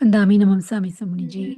Andami namam sami samuniji.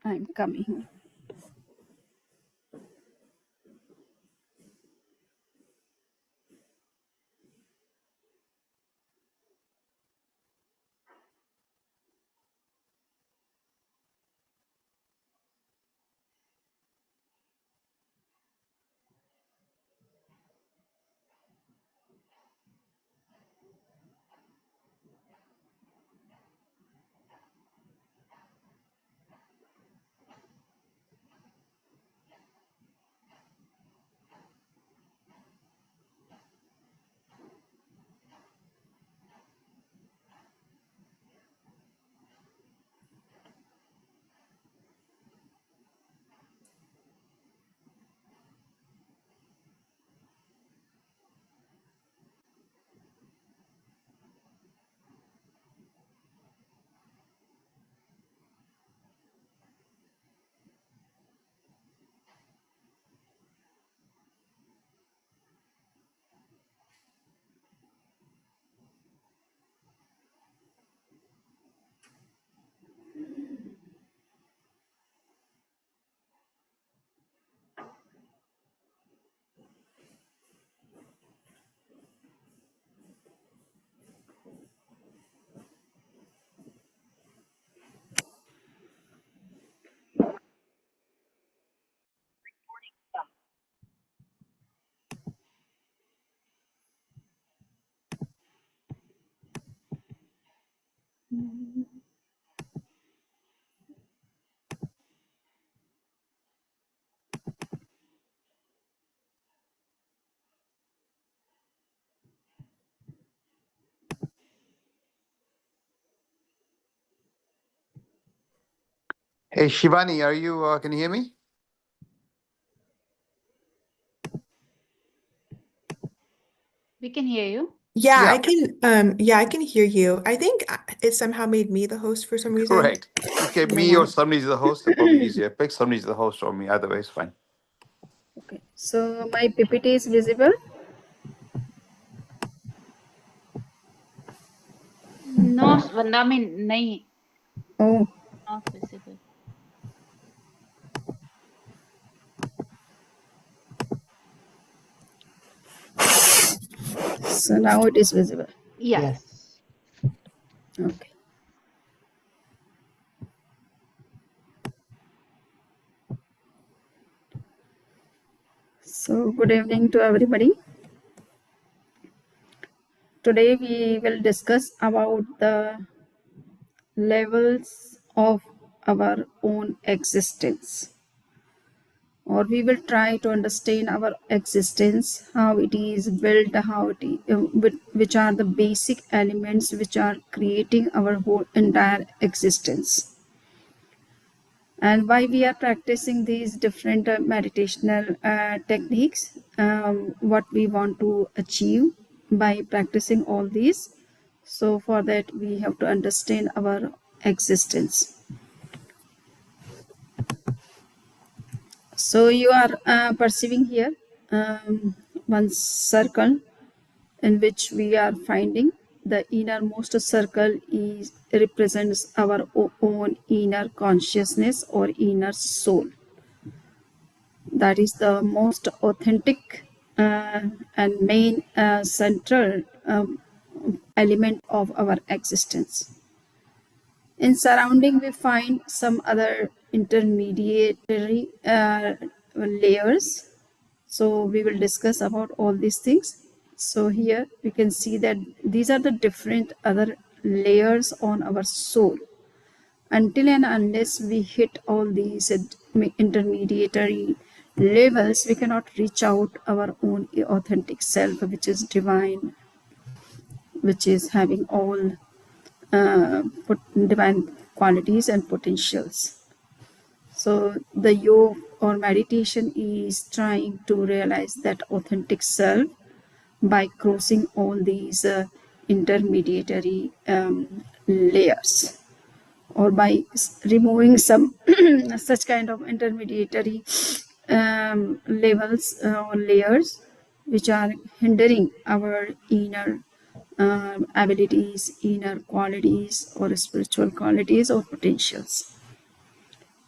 I'm coming. Hey, Shivani, are you? Can you hear me? We can hear you. Yeah, Yeah. I can hear you. I think it somehow made me the host for some reason. Correct. Okay, No me or one. somebody's the host. It's probably easier. Pick somebody's the host or me. Either way is fine. Okay. So my PPT is visible. No, Vandami, nahi, Oh, not visible. so now it is visible. Yes. Okay. So good evening to everybody. Today we will discuss about the levels of our own existence, or we will try to understand our existence, how it is built, which are the basic elements which are creating our whole entire existence, and why we are practicing these different meditational techniques, what we want to achieve by practicing all these. So for that, we have to understand our existence. So you are perceiving here one circle in which we are finding the innermost circle is represents our own inner consciousness or inner soul. That is the most authentic and main central element of our existence. In surrounding, we find some other intermediary layers. So we will discuss about all these things. So here we can see that these are the different other layers on our soul. Until and unless we hit all these intermediary levels, we cannot reach out our own authentic self, which is divine, which is having all divine qualities and potentials. So the yoga or meditation is trying to realize that authentic self by crossing all these intermediary layers, or by removing some such kind of intermediary levels or layers which are hindering our inner abilities, inner qualities, or spiritual qualities or potentials.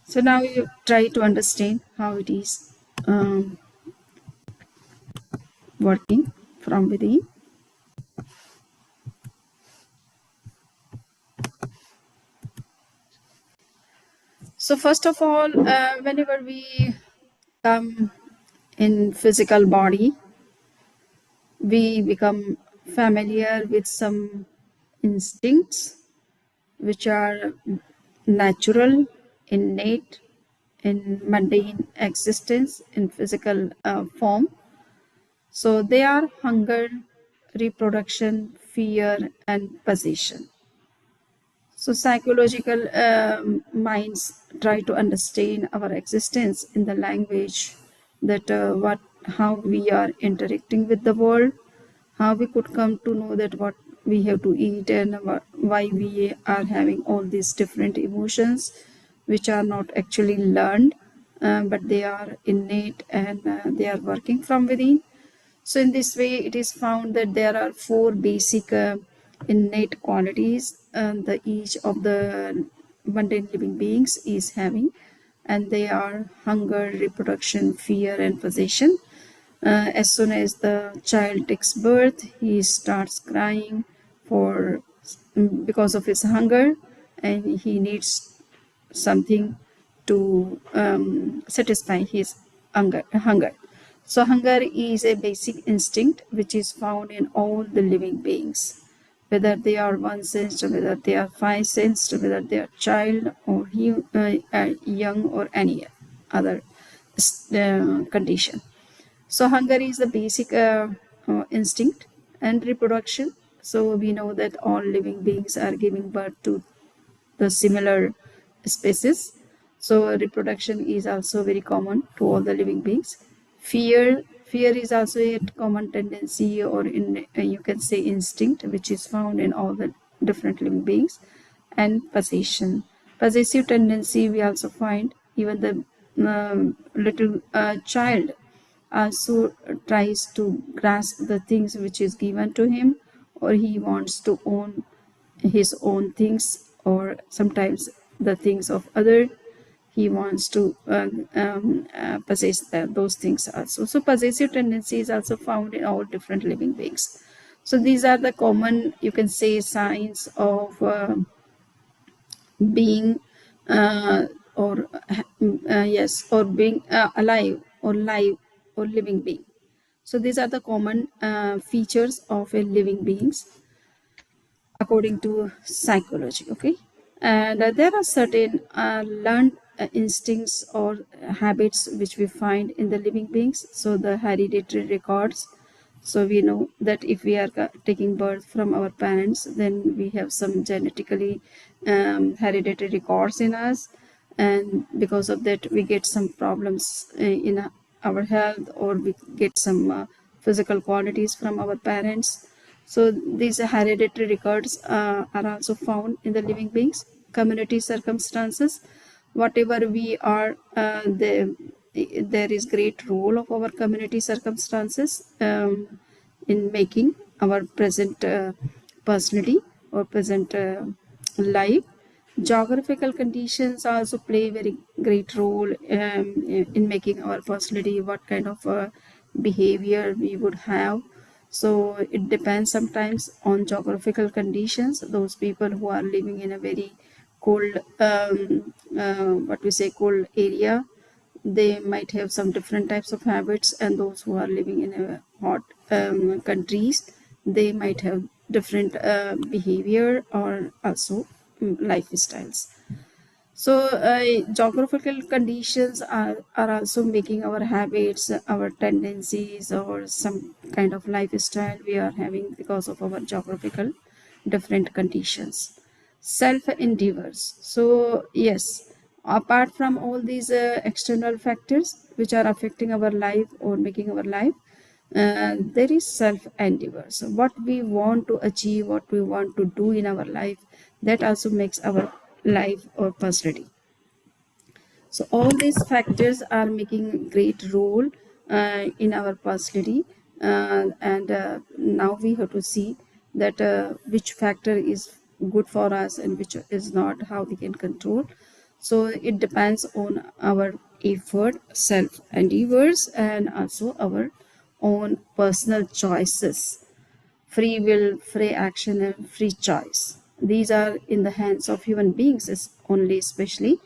So now you try to understand how it is working from within. So first of all, whenever we come in physical body, we become familiar with some instincts which are natural, innate, in mundane existence in physical form. So they are hunger, reproduction, fear, and possession. So psychological minds try to understand our existence in the language that how we are interacting with the world, how we could come to know that what we have to eat, and why we are having all these different emotions which are not actually learned, but they are innate and they are working from within. So in this way, it is found that there are four basic innate qualities that each of the mundane living beings is having, and they are hunger, reproduction, fear, and possession. As soon as the child takes birth, he starts crying because of his hunger, and he needs something to satisfy his hunger. So hunger is a basic instinct which is found in all the living beings, whether they are one sensed, whether they are five sensed, whether they are child or young or any other condition. So hunger is the basic instinct, and reproduction. So we know that all living beings are giving birth to the similar species. So reproduction is also very common to all the living beings. Fear is also a common tendency, or you can say instinct, which is found in all the different living beings. And possessive tendency we also find. Even the little child also tries to grasp the things which is given to him, or he wants to own his own things, or sometimes the things of other. He wants to possess those things also. So possessive tendency is also found in all different living beings. So these are the common, you can say, signs of being or being alive or live or living being. So these are the common features of a living beings according to psychology. Okay, and there are certain learned instincts or habits which we find in the living beings. So the hereditary records. So we know that if we are taking birth from our parents, then we have some genetically hereditary records in us, and because of that we get some problems in our health, or we get some physical qualities from our parents. So these hereditary records are also found in the living beings, community circumstances. Whatever we are, there is great role of our community circumstances in making our present personality or present life. Geographical conditions also play very great role in making our personality, what kind of behavior we would have. So it depends sometimes on geographical conditions. Those people who are living in a very cold, what we say, cold area, they might have some different types of habits, and those who are living in a hot countries, they might have different behavior or also lifestyles. So geographical conditions are also making our habits, our tendencies, or some kind of lifestyle we are having because of our geographical different conditions. Self endeavors. So yes, apart from all these external factors which are affecting our life or making our life, there is self endeavor. So what we want to achieve, what we want to do in our life, that also makes our life or personality. So all these factors are making great role in our personality, and now we have to see that which factor is good for us and which is not, how we can control. So it depends on our effort, self endeavors, and also our own personal choices. Free will, free action, and free choice. These are in the hands of human beings only, especially,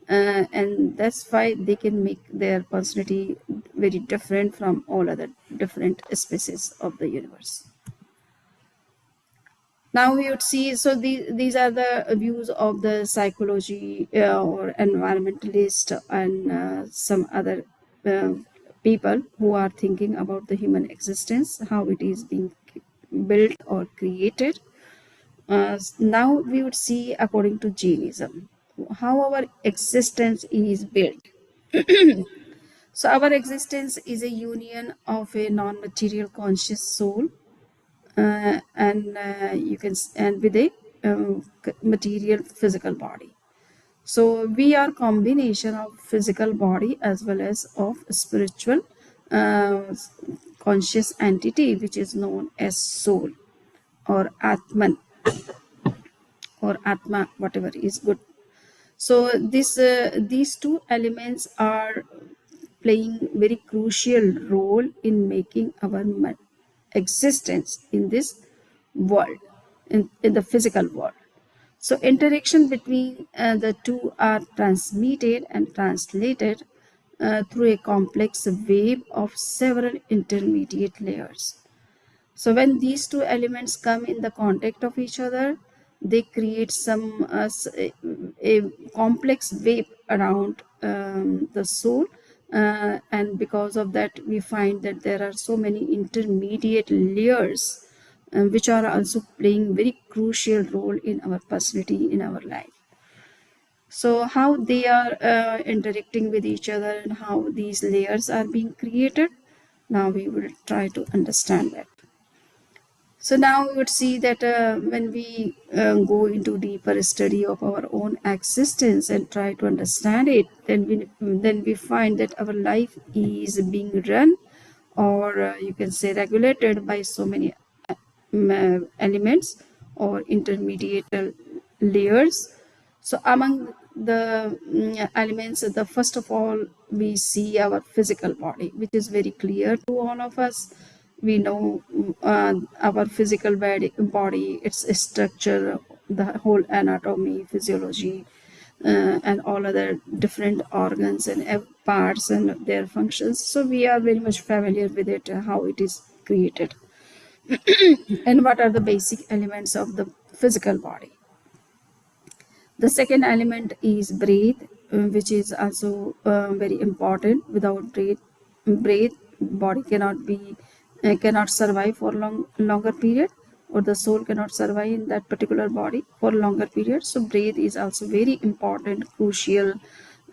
and that's why they can make their personality very different from all other different species of the universe. Now we would see, so these are the views of the psychology or environmentalist and some other people who are thinking about the human existence, how it is being built or created. Now we would see, according to Jainism, how our existence is built. So our existence is a union of a non-material conscious soul and you can and with a material physical body. So we are combination of physical body as well as of spiritual uh, conscious entity, which is known as soul or Atman or Atma, whatever is good. So these two elements are playing very crucial role in making our existence in this world, in the physical world. So interaction between the two are transmitted and translated through a complex web of several intermediate layers. So when these two elements come in the contact of each other, they create some a complex web around the soul, and because of that, we find that there are so many intermediate layers, which are also playing very crucial role in our personality, in our life. So how they are interacting with each other and how these layers are being created, now we will try to understand that. So now we would see that when we go into deeper study of our own existence and try to understand it, then we find that our life is being run, or you can say regulated by so many elements or intermediate layers. So among the elements, the first of all, we see our physical body, which is very clear to all of us. We know our physical body, its structure, the whole anatomy, physiology, and all other different organs and parts and their functions. So we are very much familiar with it, how it is created, and what are the basic elements of the physical body. The second element is breath, which is also very important. Without breath, body cannot survive for longer period, or the soul cannot survive in that particular body for longer period. So breath is also very important, crucial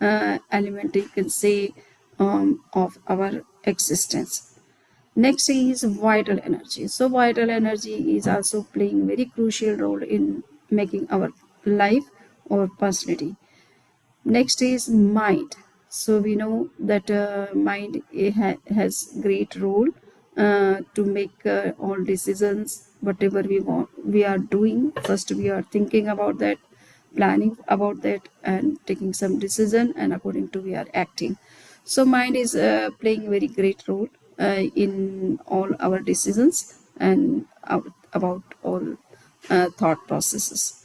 element, you can say, of our existence. Next is vital energy. So vital energy is also playing very crucial role in making our life or personality. Next is mind. So we know that mind has great role to make all decisions, whatever we want, we are doing. First, we are thinking about that, planning about that, and taking some decision, and according to we are acting. So mind is playing very great role in all our decisions and about all thought processes.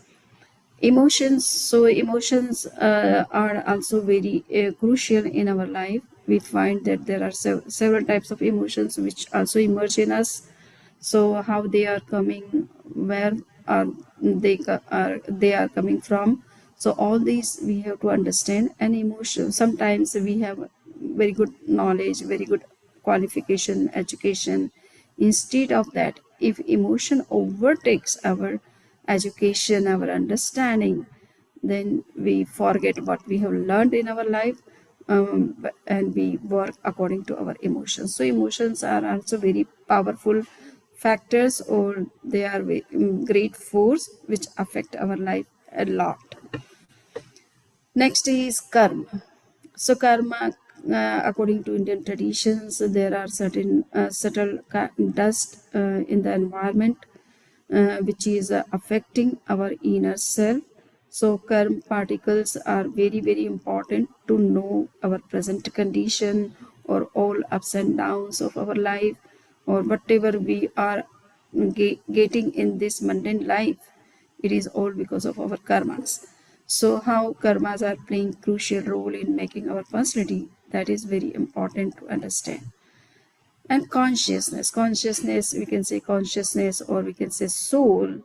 Emotions. So emotions are also very crucial in our life. We find that there are several types of emotions which also emerge in us. So how they are coming, where are they are coming from. So all these we have to understand. And emotion, sometimes we have very good knowledge, very good qualification, education. Instead of that, if emotion overtakes our education, our understanding, then we forget what we have learned in our life, and we work according to our emotions. So emotions are also very powerful factors, or they are great force which affect our life a lot. Next is karma. So karma, according to Indian traditions, there are certain subtle dust in the environment which is affecting our inner self. So karma particles are very, very important to know our present condition, or all ups and downs of our life, or whatever we are getting in this mundane life. It is all because of our karmas. So how karmas are playing crucial role in making our personality, that is very important to understand. And consciousness, we can say consciousness, or we can say soul.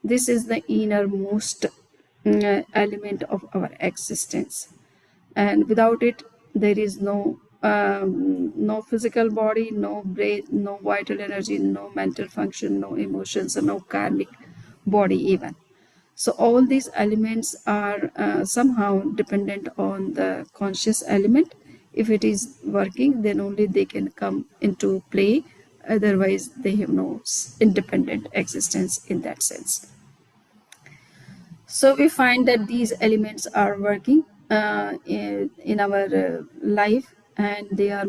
This is the innermost element of our existence, and without it there is no physical body, no brain, no vital energy, no mental function, no emotions, and no karmic body even. So all these elements are somehow dependent on the conscious element. If it is working, then only they can come into play. Otherwise, they have no independent existence in that sense. So we find that these elements are working in our life, and they are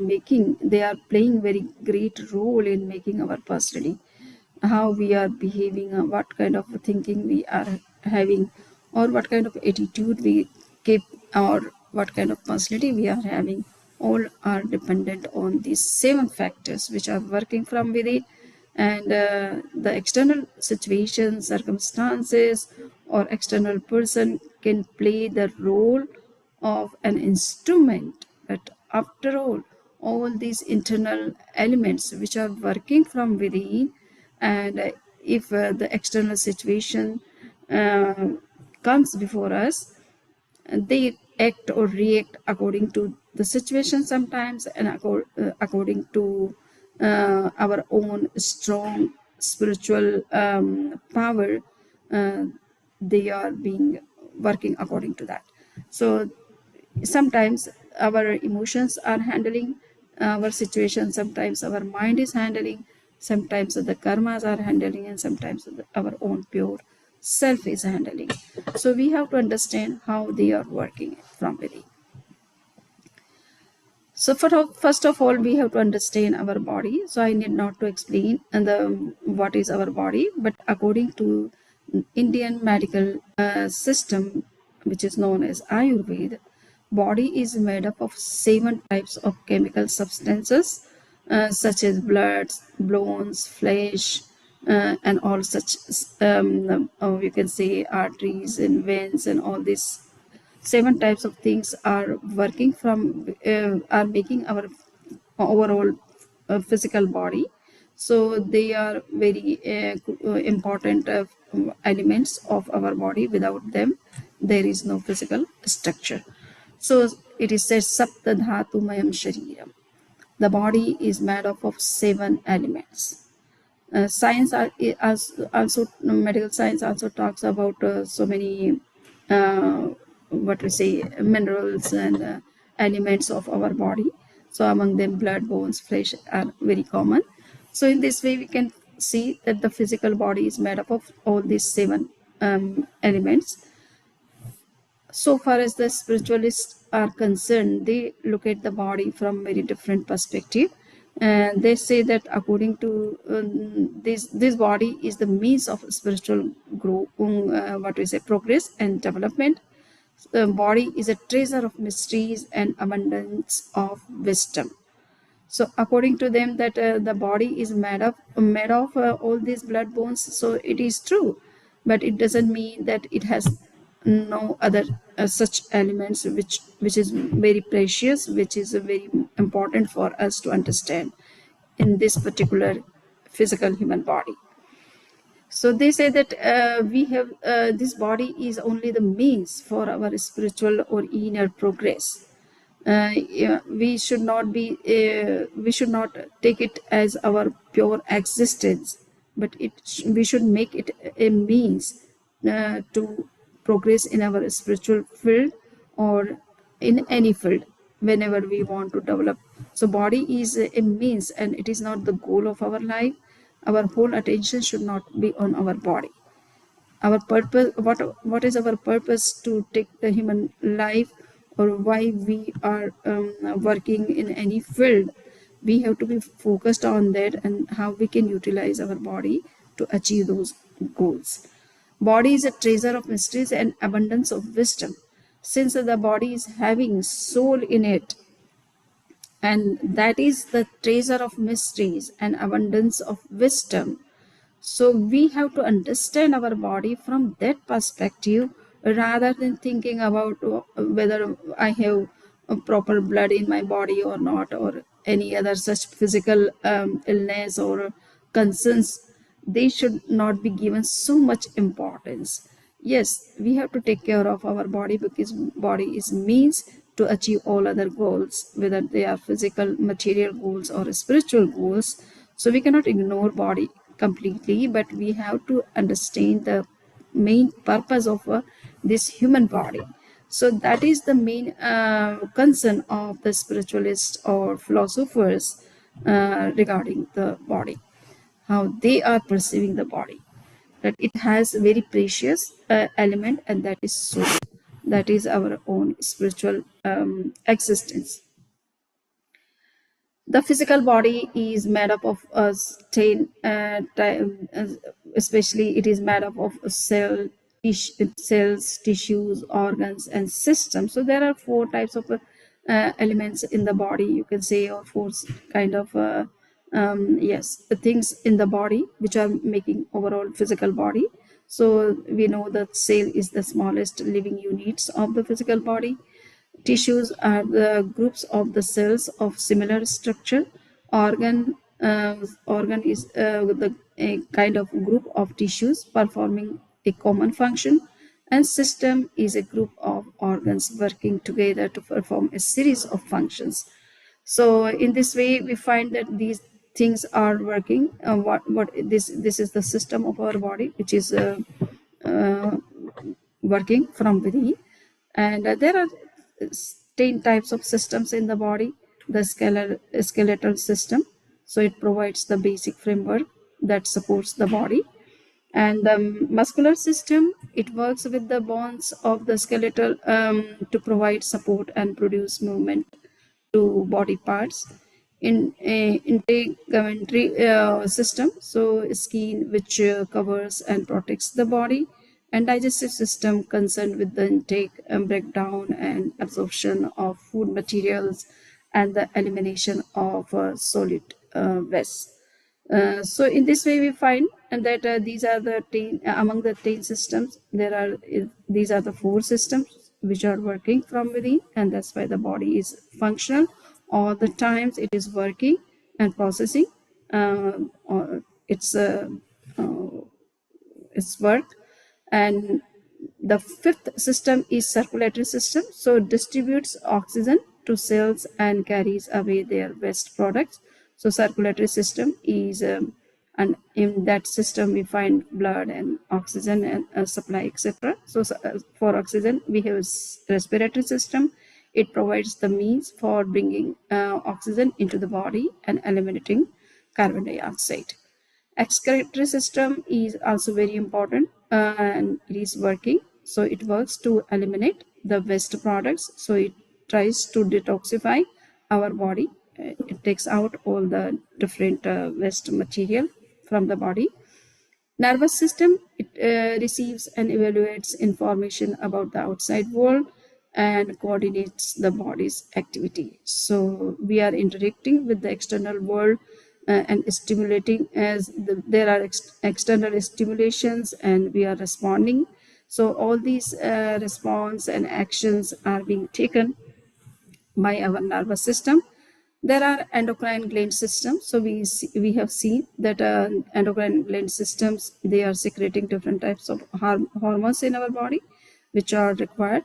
playing very great role in making our personality, how we are behaving, what kind of thinking we are having, or what kind of attitude we keep, or what kind of personality we are having. All are dependent on these 7 factors which are working from within, and the external situations, circumstances, or external person can play the role of an instrument. But after all these internal elements which are working from within, and if the external situation uh, comes before us, they act or react according to the situation sometimes, and according to our own strong spiritual power. uh, they are being working according to that. So sometimes our emotions are handling our situation, sometimes our mind is handling, sometimes the karmas are handling, and sometimes our own pure self is handling. So we have to understand how they are working from within. So first of all, we have to understand our body. So I need not to explain what is our body, but according to Indian medical system, which is known as Ayurveda, body is made up of 7 types of chemical substances, such as blood, bones, flesh, and all such, you can say arteries and veins, and all these 7 types of things are working from are making our overall physical body. So they are very important elements of our body. Without them there is no physical structure. So it is said sapta dhatu mayam shariram. The body is made up of 7 elements. Science also medical science also talks about so many what we say minerals and elements of our body. So among them blood, bones, flesh are very common. So in this way, we can see that the physical body is made up of all these 7 elements. So far as the spiritualists are concerned, they look at the body from very different perspective, and they say that according to this body is the means of spiritual growth, progress and development. The body is a treasure of mysteries and abundance of wisdom. So according to them, that the body is made of all these blood bones. So it is true, but it doesn't mean that it has no other such elements which is very precious, which is very important for us to understand in this particular physical human body. So they say that we have this body is only the means for our spiritual or inner progress. We should not take it as our pure existence, but we should make it a means to progress in our spiritual field or in any field whenever we want to develop. So body is a means, and it is not the goal of our life. Our whole attention should not be on our body. Our purpose, what is our purpose to take the human life, or why we are working in any field? We have to be focused on that and how we can utilize our body to achieve those goals. Body is a treasure of mysteries and abundance of wisdom. Since the body is having soul in it, and that is the treasure of mysteries and abundance of wisdom, so we have to understand our body from that perspective, rather than thinking about whether I have a proper blood in my body or not, or any other such physical illness or concerns. They should not be given so much importance. Yes, we have to take care of our body, because body is means to achieve all other goals, whether they are physical, material goals or spiritual goals. So we cannot ignore body completely, but we have to understand the main purpose of this human body. So that is the main concern of the spiritualists or philosophers regarding the body, how they are perceiving the body, that it has a very precious element, and that is soul. That is our own spiritual existence. The physical body is made up of especially it is made up of cells, tissues, organs, and systems. So there are 4 types of elements in the body, you can say, or 4 kind of the things in the body which are making overall physical body. So we know that cell is the smallest living units of the physical body. Tissues are the groups of the cells of similar structure. Organ is a kind of group of tissues performing a common function, and system is a group of organs working together to perform a series of functions. So in this way, we find that these things are working. This is the system of our body, which is working from within. And there are 10 types of systems in the body. The skeletal system, so it provides the basic framework that supports the body. And the muscular system, it works with the bones of the skeletal to provide support and produce movement to body parts. In integumentary system, so skin which covers and protects the body. And digestive system concerned with the intake, breakdown and absorption of food materials, and the elimination of solid waste. So in this way, we find that these are the 10 among the 10 systems. These are the 4 systems which are working from within, and that's why the body is functional all the times. It is working and processing its work. And the 5th system is circulatory system, so it distributes oxygen to cells and carries away their waste products. So circulatory system is and in that system we find blood and oxygen and supply, etc. So for oxygen we have respiratory system. It provides the means for bringing oxygen into the body and eliminating carbon dioxide. Excretory system is also very important, and it is working. So it works to eliminate the waste products. So it tries to detoxify our body. It takes out all the different waste material from the body. Nervous system, it receives and evaluates information about the outside world and coordinates the body's activity. So we are interacting with the external world and stimulating as there are external stimulations, and we are responding. So all these response and actions are being taken by our nervous system. There are endocrine gland systems. So we have seen that endocrine gland systems, they are secreting different types of hormones in our body, which are required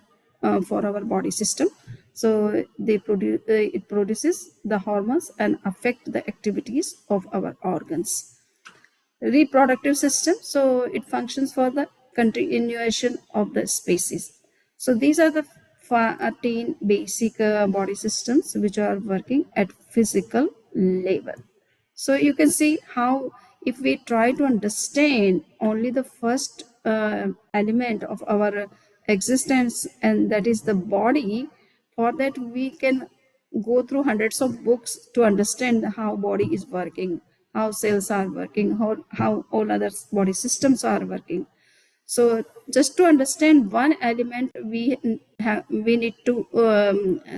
for our body system. So they produce it produces the hormones and affect the activities of our organs. Reproductive system, so it functions for the continuation of the species. So these are the 14 basic body systems which are working at physical level. So you can see how if we try to understand only the first element of our existence, and that is the body, for that we can go through hundreds of books to understand how body is working, how cells are working, how all other body systems are working. So just to understand one element, we need to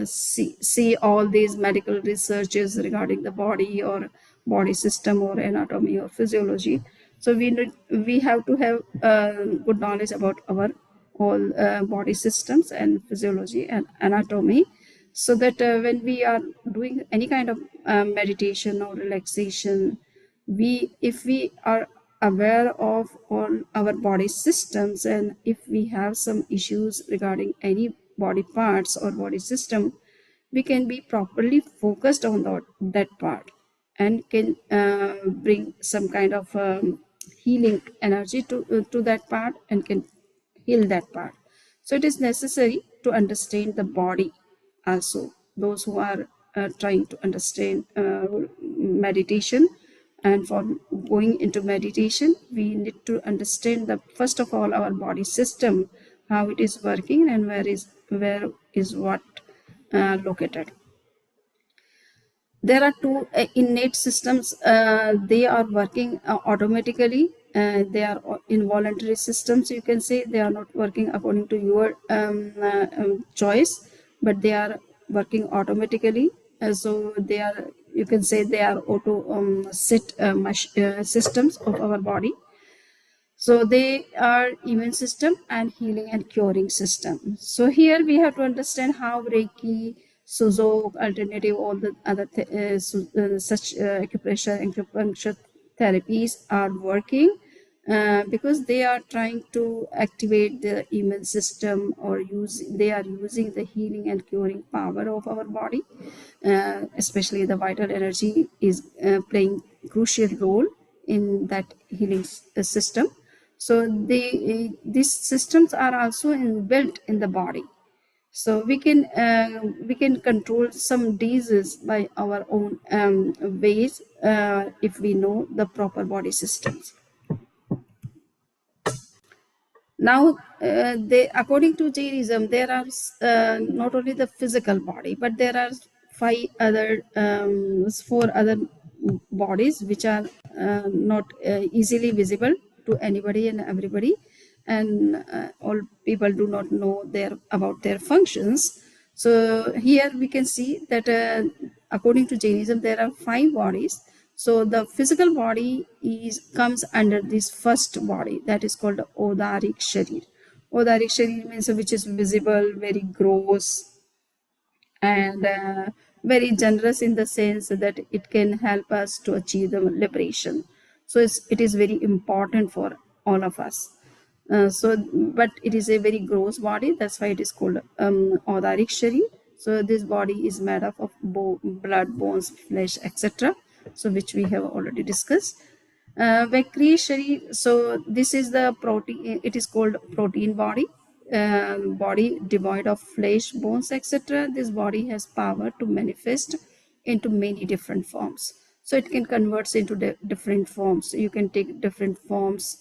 see all these medical researches regarding the body or body system or anatomy or physiology. So we have to have good knowledge about our all body systems and physiology and anatomy, so that when we are doing any kind of meditation or relaxation, if we are aware of all our body systems, and if we have some issues regarding any body parts or body system, we can be properly focused on that part, and can bring some kind of healing energy to that part, and can heal that part. So it is necessary to understand the body also. Those who are trying to understand meditation, and for going into meditation, we need to understand the first of all our body system, how it is working, and where is what located. There are two innate systems. They are working automatically. They are involuntary systems. You can say they are not working according to your choice, but they are working automatically. So they are, you can say they are auto systems of our body. So they are immune system and healing and curing system. So here we have to understand how Reiki, Suzhou, alternative, all the other such acupressure and acupuncture therapies are working, because they are trying to activate the immune system, or they are using the healing and curing power of our body, especially the vital energy is playing crucial role in that healing system. So these systems are also inbuilt in the body. So we can control some diseases by our own ways, if we know the proper body systems. Now, according to Jainism, there are not only the physical body, but there are four other bodies which are not easily visible to anybody and everybody, and all people do not know about their functions. So here we can see that according to Jainism, there are 5 bodies. So the physical body comes under this first body, that is called Odarik Sharir. Odarik Sharir means which is visible, very gross, and very generous in the sense that it can help us to achieve the liberation. So it is very important for all of us. But it is a very gross body, that's why it is called Odarik Sharir. So this body is made up of blood, bones, flesh, etc. So which we have already discussed. Vakriya Sharir, so this is the protein, it is called protein body. Body devoid of flesh, bones, etc. This body has power to manifest into many different forms. So it can converts into different forms. You can take different forms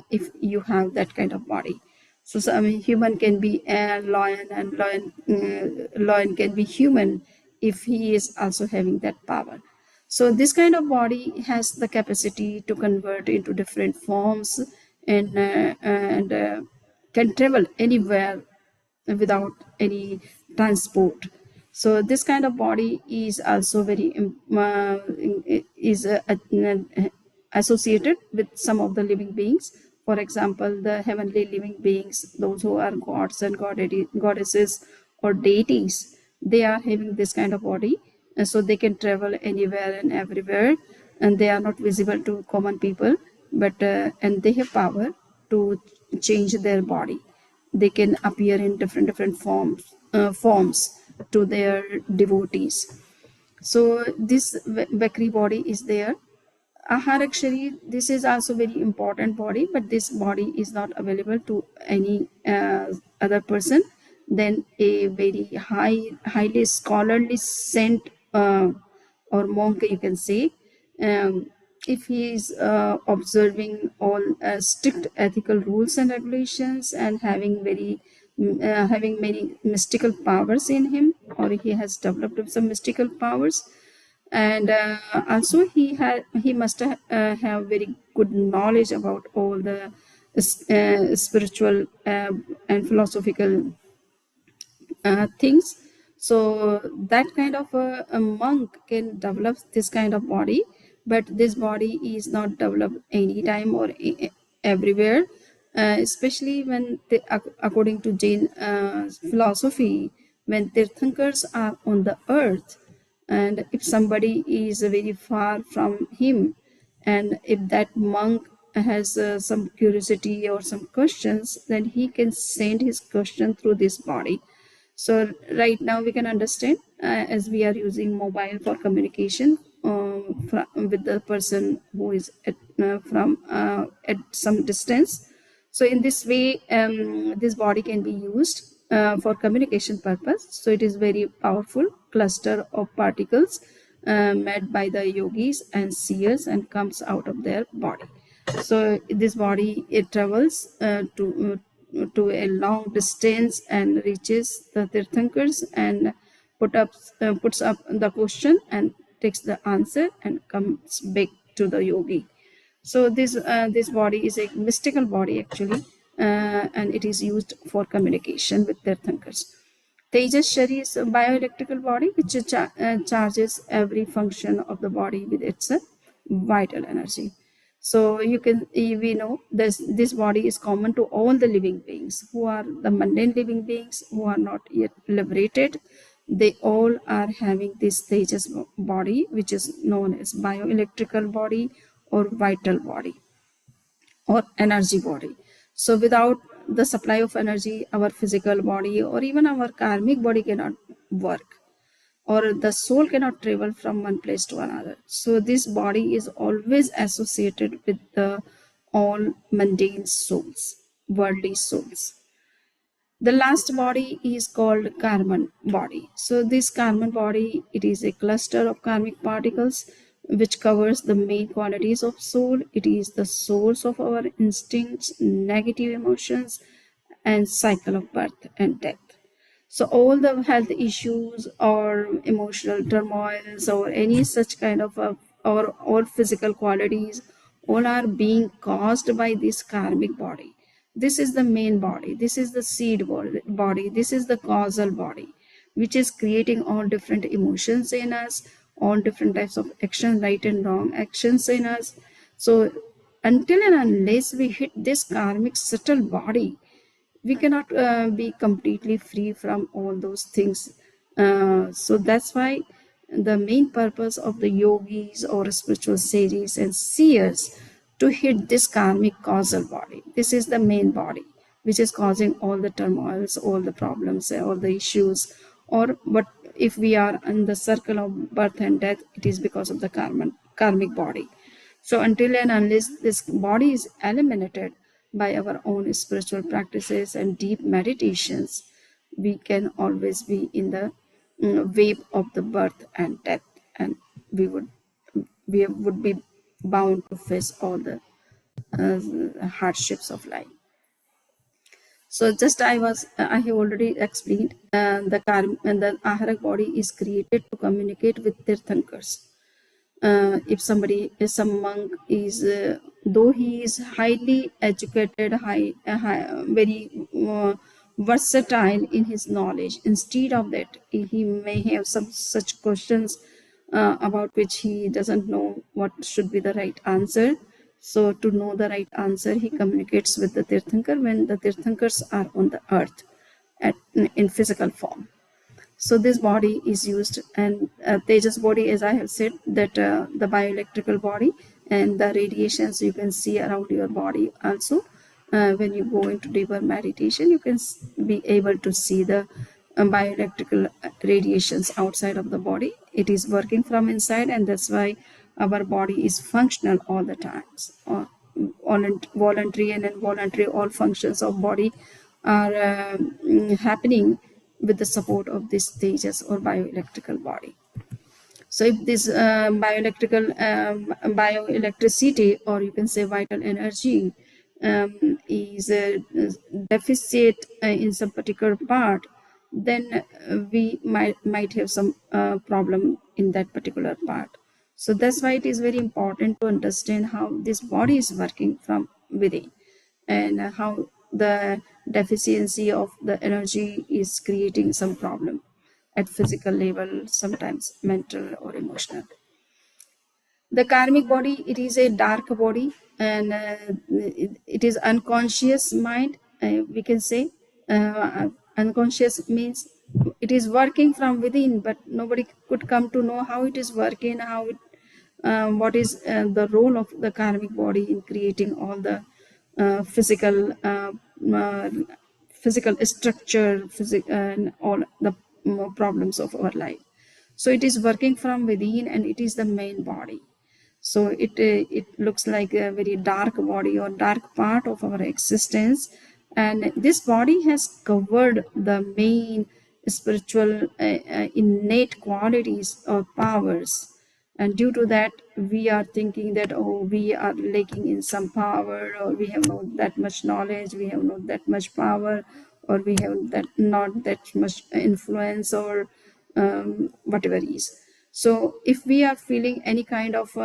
if you have that kind of body. So I mean, human can be a lion, and lion can be human if he is also having that power. So this kind of body has the capacity to convert into different forms, and can travel anywhere without any transport. So this kind of body is also very associated with some of the living beings. For example, the heavenly living beings, those who are gods and goddesses or deities, they are having this kind of body, and so they can travel anywhere and everywhere, and they are not visible to common people, but and they have power to change their body. They can appear in different forms to their devotees. So this Vakri body is there. Aharakshari, this is also very important body, but this body is not available to any other person than a very highly scholarly saint or monk, you can say. If he is observing all strict ethical rules and regulations, and having many mystical powers in him, or he has developed some mystical powers, and also he must have very good knowledge about all the spiritual and philosophical things. So that kind of a monk can develop this kind of body, but this body is not developed anytime or everywhere, especially when they, according to Jain philosophy, when Tirthankars are on the earth, and if somebody is very far from him, and if that monk has some curiosity or some questions, then he can send his question through this body. So right now we can understand, as we are using mobile for communication with the person who is at some distance. So in this way, this body can be used for communication purpose. So it is very powerful cluster of particles made by the yogis and seers and comes out of their body. So this body, it travels to a long distance and reaches the Tirthankars and puts up the question and takes the answer and comes back to the yogi. So this body is a mystical body actually, and it is used for communication with Tirthankars. Tejashari is a bioelectrical body which charges every function of the body with its vital energy. So we know this body is common to all the living beings who are the mundane living beings who are not yet liberated. They all are having this Tejas body, which is known as bioelectrical body or vital body or energy body. So without the supply of energy, our physical body or even our karmic body cannot work, or the soul cannot travel from one place to another. So this body is always associated with the all mundane souls, worldly souls. The last body is called Karman body. So this Karman body, it is a cluster of karmic particles which covers the main qualities of soul. It is the source of our instincts, negative emotions, and cycle of birth and death. So all the health issues or emotional turmoils or any such kind of or physical qualities, all are being caused by this karmic body. This is the main body. This is the seed body. This is the causal body, which is creating all different emotions in us, all different types of action, right and wrong actions in us. So until and unless we hit this karmic subtle body, we cannot be completely free from all those things. So that's why the main purpose of the yogis or spiritual sages and seers to hit this karmic causal body. This is the main body which is causing all the turmoils, all the problems, all the issues. Or what if we are in the circle of birth and death, it is because of the karmic body. So until and unless this body is eliminated by our own spiritual practices and deep meditations, we can always be in the wave of the birth and death, and we would we would be bound to face all the hardships of life. So just I have already explained the Aharak body is created to communicate with Tirthankars. If some monk is, though he is highly educated, very versatile in his knowledge, instead of that, he may have some such questions about which he doesn't know what should be the right answer. So to know the right answer, he communicates with the Tirthankar when the Tirthankars are on the earth in physical form. So this body is used, and Tejas body, as I have said, that the bioelectrical body and the radiations you can see around your body also. When you go into deeper meditation, you can be able to see the bioelectrical radiations outside of the body. It is working from inside, and that's why our body is functional all the times. Voluntary and involuntary, all functions of body are happening with the support of this Tejas or bioelectrical body. So if this bioelectricity, or you can say vital energy, is a deficit in some particular part, then we might have some problem in that particular part. So that's why it is very important to understand how this body is working from within, and how the deficiency of the energy is creating some problem at physical level, sometimes mental or emotional. The karmic body, it is a dark body, and it is unconscious mind, we can say. Unconscious means it is working from within, but nobody could come to know how it is working, how it, what is the role of the karmic body in creating all the physical structure, and all the problems of our life. So it is working from within, and it is the main body. So it looks like a very dark body or dark part of our existence, and this body has covered the main spiritual innate qualities or powers. And due to that, we are thinking that, oh, we are lacking in some power, or we have not that much knowledge, we have not that much power, or we have not that much influence, or whatever is. So if we are feeling any kind of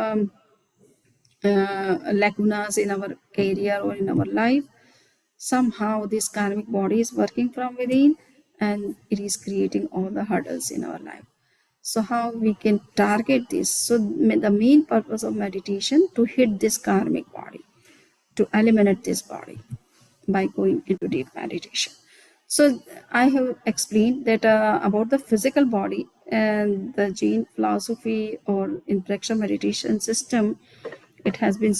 lacunas in our career or in our life, somehow this karmic body is working from within, and it is creating all the hurdles in our life. So how we can target this? So the main purpose of meditation, to hit this karmic body, to eliminate this body by going into deep meditation. So I have explained that about the physical body, and the Jain philosophy or in Praksha meditation system, it has been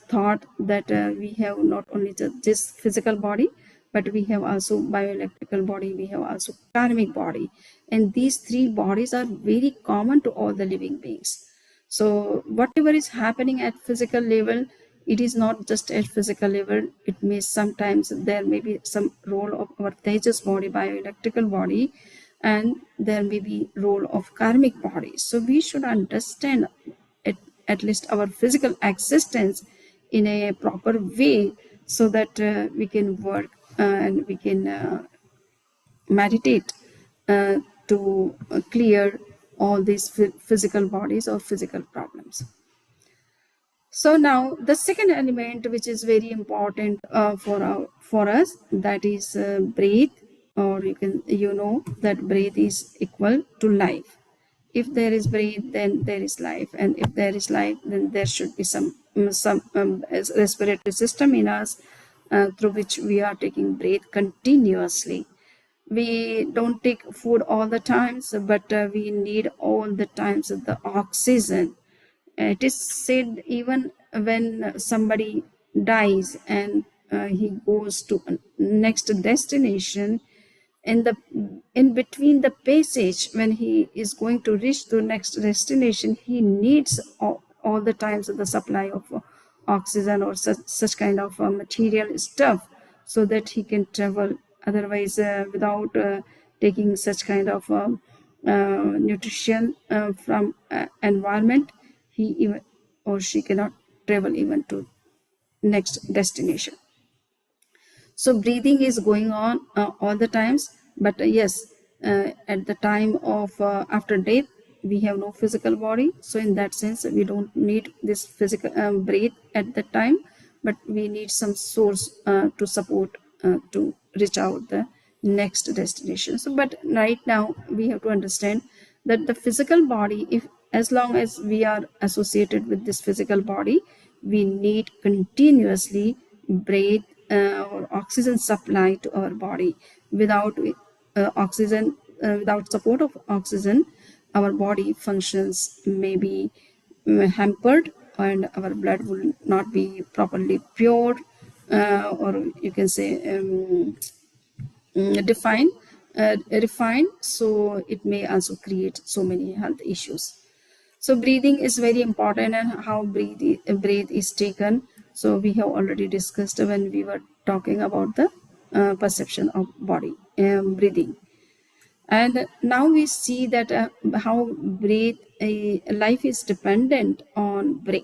thought that we have not only this physical body, but we have also bioelectrical body, we have also karmic body, and these three bodies are very common to all the living beings. So whatever is happening at physical level, it is not just at physical level. It may sometimes there may be some role of our Tejas body, bioelectrical body, and there may be role of karmic body. So we should understand at least our physical existence in a proper way, so that we can work and we can meditate to clear all these physical bodies or physical problems. So now the second element, which is very important for us, that is breath, or you know that breath is equal to life. If there is breath, then there is life, and if there is life, then there should be some respiratory system in us through which we are taking breath continuously. We don't take food all the times, but we need all the times the oxygen. It is said even when somebody dies and he goes to next destination, in between the passage, when he is going to reach to next destination, he needs all the times of the supply of oxygen or such kind of material stuff, so that he can travel. Otherwise, without taking such kind of nutrition from environment, he even or she cannot travel even to next destination. So breathing is going on all the times, but yes, at the time of after death, we have no physical body. So in that sense, we don't need this physical breath at the time, but we need some source to support to reach out the next destination. So, but right now we have to understand that the physical body, if as long as we are associated with this physical body, we need continuously breathe or oxygen supply to our body. Without oxygen, without support of oxygen, our body functions may be hampered, and our blood will not be properly pure, or you can say refined. So it may also create so many health issues. So breathing is very important, and how breath is taken. So we have already discussed when we were talking about the perception of body breathing. And now we see that how life is dependent on breath.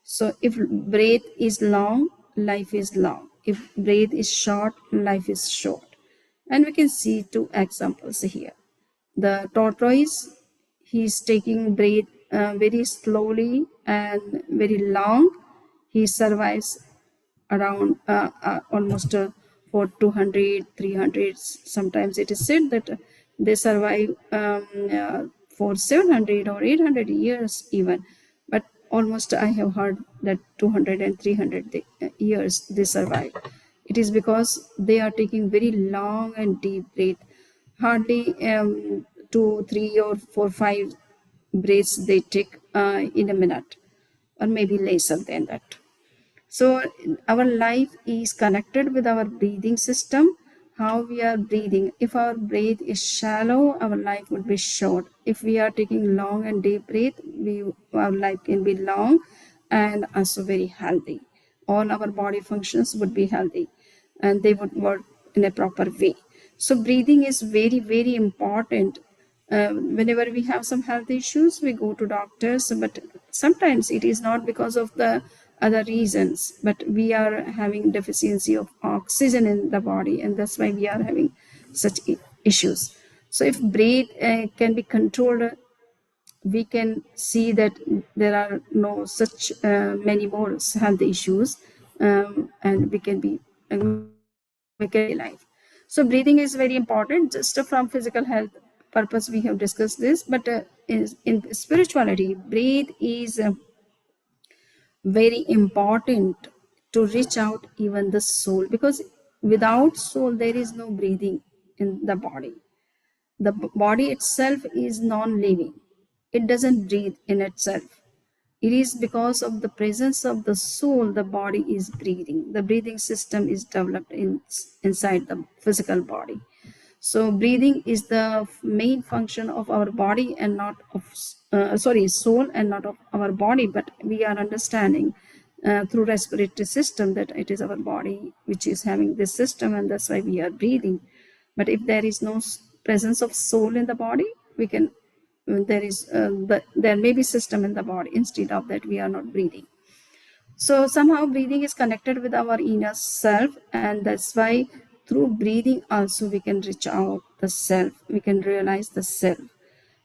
So if breath is long, life is long. If breath is short, life is short. And we can see two examples here. The tortoise, he's taking breath very slowly and very long. He survives around almost for 200, 300. Sometimes it is said that they survive for 700 or 800 years even. But almost I have heard that 200 and 300 years they survive. It is because they are taking very long and deep breath. Hardly 2, 3 or 4, 5 breaths they take in a minute, or maybe lesser than that. So our life is connected with our breathing system, how we are breathing. If our breath is shallow, our life would be short. If we are taking long and deep breath, our life can be long and also very healthy. All our body functions would be healthy and they would work in a proper way. So breathing is very, very important. Whenever we have some health issues, we go to doctors, but sometimes it is not because of the other reasons, but we are having deficiency of oxygen in the body, and that's why we are having such issues. So if breath can be controlled, we can see that there are no such many more health issues, and we can be alive. So breathing is very important. Just from physical health purpose we have discussed this, but in spirituality, breath is very important to reach out even the soul, because without soul there is no breathing in the body. The body itself is non-living, it doesn't breathe in itself. It is because of the presence of the soul the body is breathing. The breathing system is developed inside the physical body. So breathing is the main function of our body and not of soul and not of our body, but we are understanding through respiratory system that it is our body which is having this system, and that's why we are breathing. But if there is no presence of soul in the body, we can there may be system in the body, instead of that we are not breathing. So somehow breathing is connected with our inner self, and that's why through breathing also we can reach out the self, we can realize the self.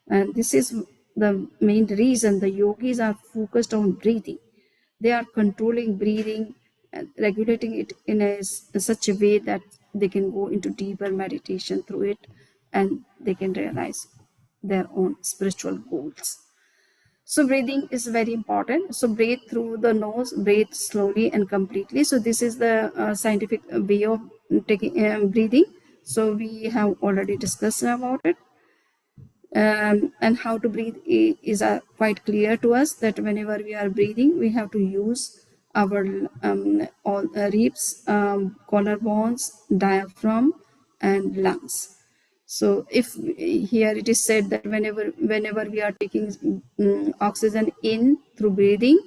And this is the main reason the yogis are focused on breathing. They are controlling breathing and regulating it in such a way that they can go into deeper meditation through it, and they can realize their own spiritual goals. So breathing is very important. So breathe through the nose, breathe slowly and completely. So this is the scientific way of taking breathing. So we have already discussed about it. And how to breathe is quite clear to us, that whenever we are breathing, we have to use our all ribs, collarbones, diaphragm, and lungs. So if here it is said that whenever we are taking oxygen in through breathing,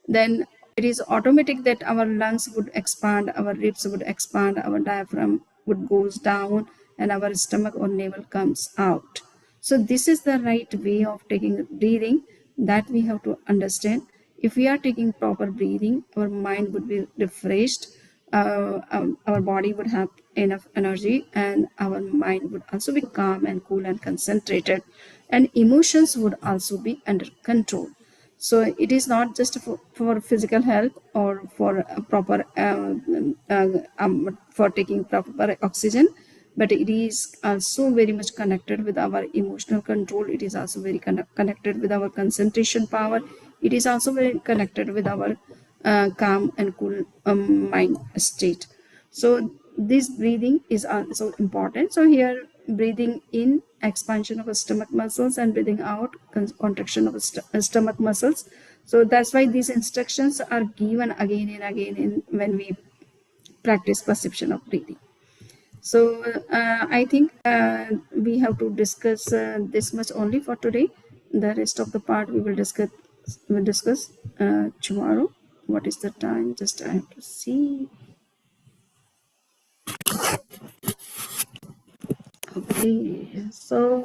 then it is automatic that our lungs would expand, our ribs would expand, our diaphragm would goes down, and our stomach or navel comes out. So this is the right way of taking breathing. That we have to understand. If we are taking proper breathing, our mind would be refreshed, our body would have enough energy, and our mind would also be calm and cool and concentrated, and emotions would also be under control. So it is not just for physical health or for a proper for taking proper oxygen, but it is also very much connected with our emotional control. It is also very connected with our concentration power. It is also very connected with our calm and cool mind state. So this breathing is also important. So here, breathing in, expansion of the stomach muscles, and breathing out, contraction of the stomach muscles. So that's why these instructions are given again and again when we practice perception of breathing. So I think we have to discuss this much only for today. The rest of the part we will discuss tomorrow. What is the time? Just I have to see. Okay, so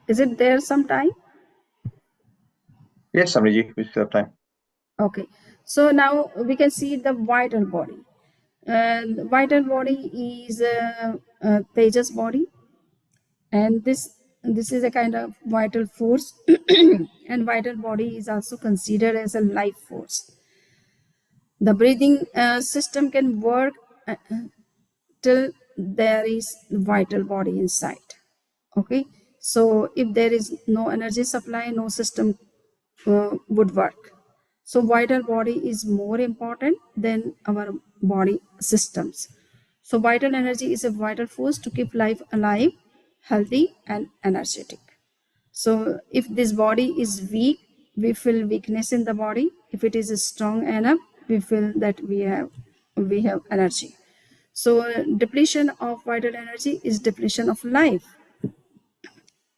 is it there some time? Yes, Samriji, we still have time. Okay, so now we can see the vital body. Vital body is Tejas body, and this is a kind of vital force, and vital body is also considered as a life force. The breathing system can work till there is vital body inside. Okay, so if there is no energy supply, no system would work. So vital body is more important than our body systems. So vital energy is a vital force to keep life alive, healthy, and energetic. So if this body is weak, we feel weakness in the body. If it is strong enough, we feel that we have energy. So depletion of vital energy is depletion of life.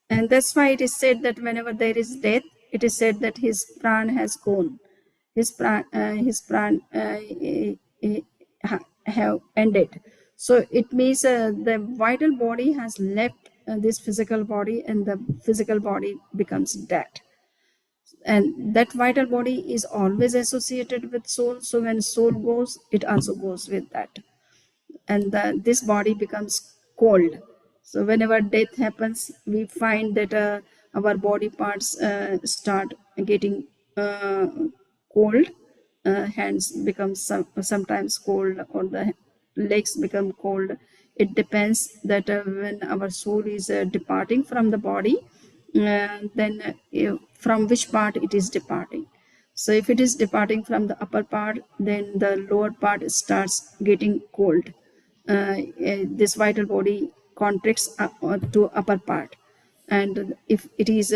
And that's why it is said that whenever there is death, it is said that his pran has gone. His pran have ended. So it means the vital body has left this physical body, and the physical body becomes dead. And that vital body is always associated with soul. So when soul goes, it also goes with that. And this body becomes cold. So whenever death happens, we find that our body parts start getting cold. Hands become sometimes cold, or the legs become cold. It depends that when our soul is departing from the body, then from which part it is departing. So if it is departing from the upper part, then the lower part starts getting cold. This vital body contracts to upper part, and if it is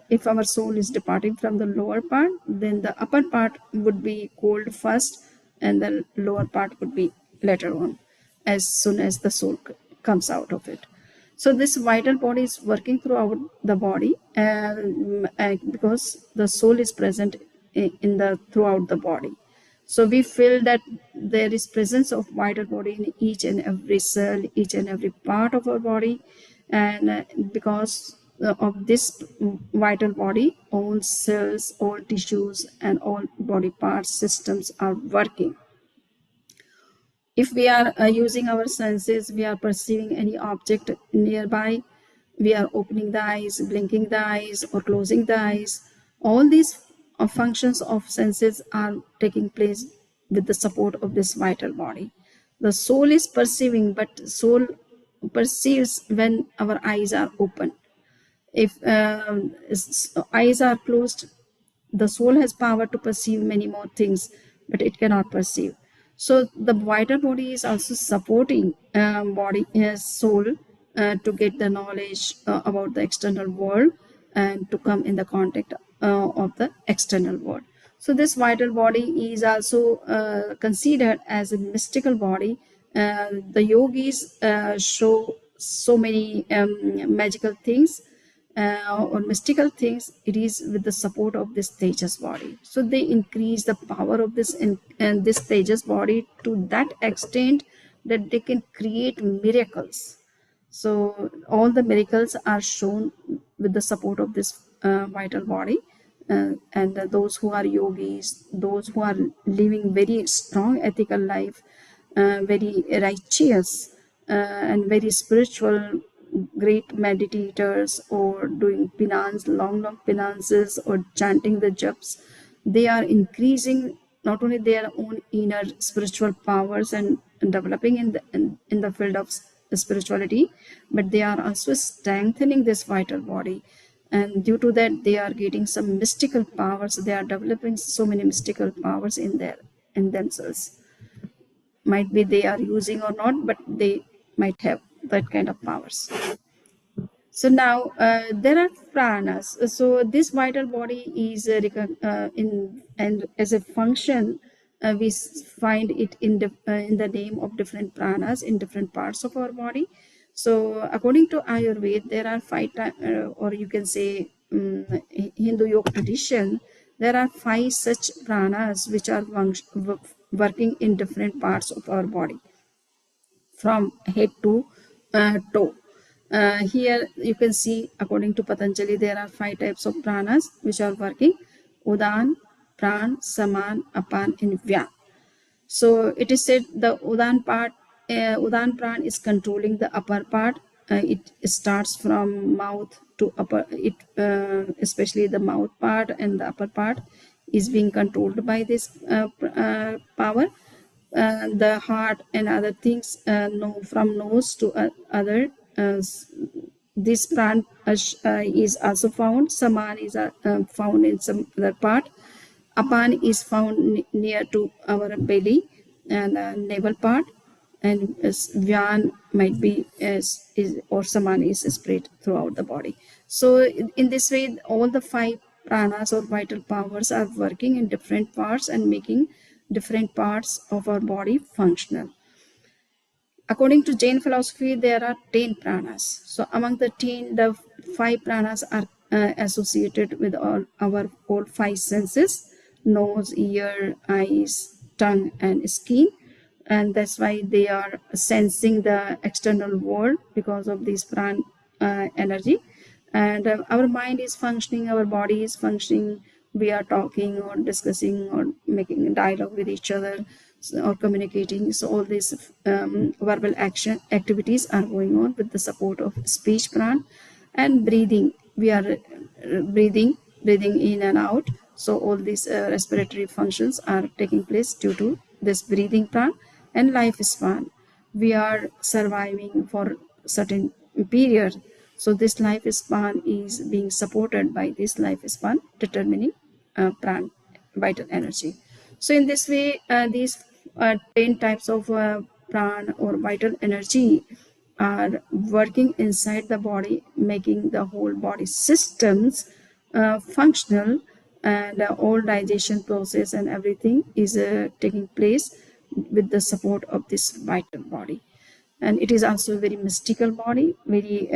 if our soul is departing from the lower part, then the upper part would be cold first, and the lower part would be later on, as soon as the soul comes out of it. So this vital body is working throughout the body, because the soul is present in the throughout the body. So we feel that there is presence of vital body in each and every cell, each and every part of our body. And because of this vital body, all cells, all tissues, and all body parts, systems are working. If we are using our senses, we are perceiving any object nearby, we are opening the eyes, blinking the eyes, or closing the eyes. All these functions of senses are taking place with the support of this vital body. The soul is perceiving, but soul perceives when our eyes are open. If eyes are closed, the soul has power to perceive many more things, but it cannot perceive. So the vital body is also supporting soul to get the knowledge about the external world, and to come in the contact of the external world. So this vital body is also considered as a mystical body. The yogis show so many magical things or mystical things. It is with the support of this Tejas body. So they increase the power of this this Tejas body to that extent that they can create miracles. So all the miracles are shown with the support of this vital body. And those who are yogis, those who are living very strong ethical life, very righteous, and very spiritual, great meditators, or doing penance, long penances, or chanting the japs, they are increasing not only their own inner spiritual powers and developing in the field of spirituality, but they are also strengthening this vital body. And due to that, they are getting some mystical powers. They are developing so many mystical powers in themselves. Might be they are using or not, but they might have that kind of powers. So now there are pranas. So this vital body is in and as a function, we find it in the name of different pranas in different parts of our body. So according to Ayurveda, there are or you can say Hindu yoga tradition, there are 5 such pranas which are working in different parts of our body, from head to toe. Here you can see, according to Patanjali, there are 5 types of pranas which are working: Udan, Pran, Saman, Apan, and Vyan. So it is said the Udan Pran is controlling the upper part. It starts from mouth to upper. Especially the mouth part and the upper part is being controlled by this power. The heart and other things, from nose to other. This pran is also found. Saman is found in some other part. Apan is found near to our belly and navel part, and Vyan might be or Saman is spread throughout the body. So in this way, all the 5 pranas or vital powers are working in different parts and making different parts of our body functional. According to Jain philosophy, there are 10 pranas. So among the 10, the 5 pranas are associated with all 5 senses: nose, ear, eyes, tongue, and skin. And that's why they are sensing the external world because of this pran energy. And our mind is functioning, our body is functioning. We are talking or discussing or making a dialogue with each other, or communicating. So all these verbal action activities are going on with the support of speech pran. And breathing, we are breathing in and out. So all these respiratory functions are taking place due to this breathing pran. And lifespan, we are surviving for certain period. So this lifespan is being supported by this lifespan determining pran, vital energy. So in this way, these 10 types of pran or vital energy are working inside the body, making the whole body systems functional, and all digestion process and everything is taking place with the support of this vital body. And it is also a very mystical body, very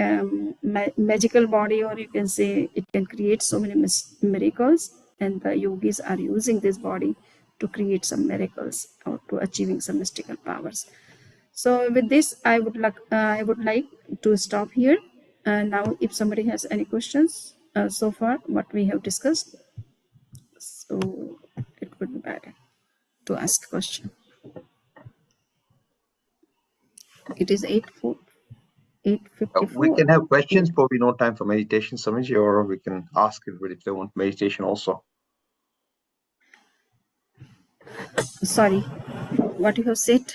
magical body, or you can say it can create so many miracles, and the yogis are using this body to create some miracles or to achieving some mystical powers. So with this, I would like to stop here. Now, if somebody has any questions so far, what we have discussed, so it would be better to ask question. It is 8:54. We can have questions, but we no time for meditation, Samiji, or we can ask everybody if they want meditation also. Sorry, what you have said?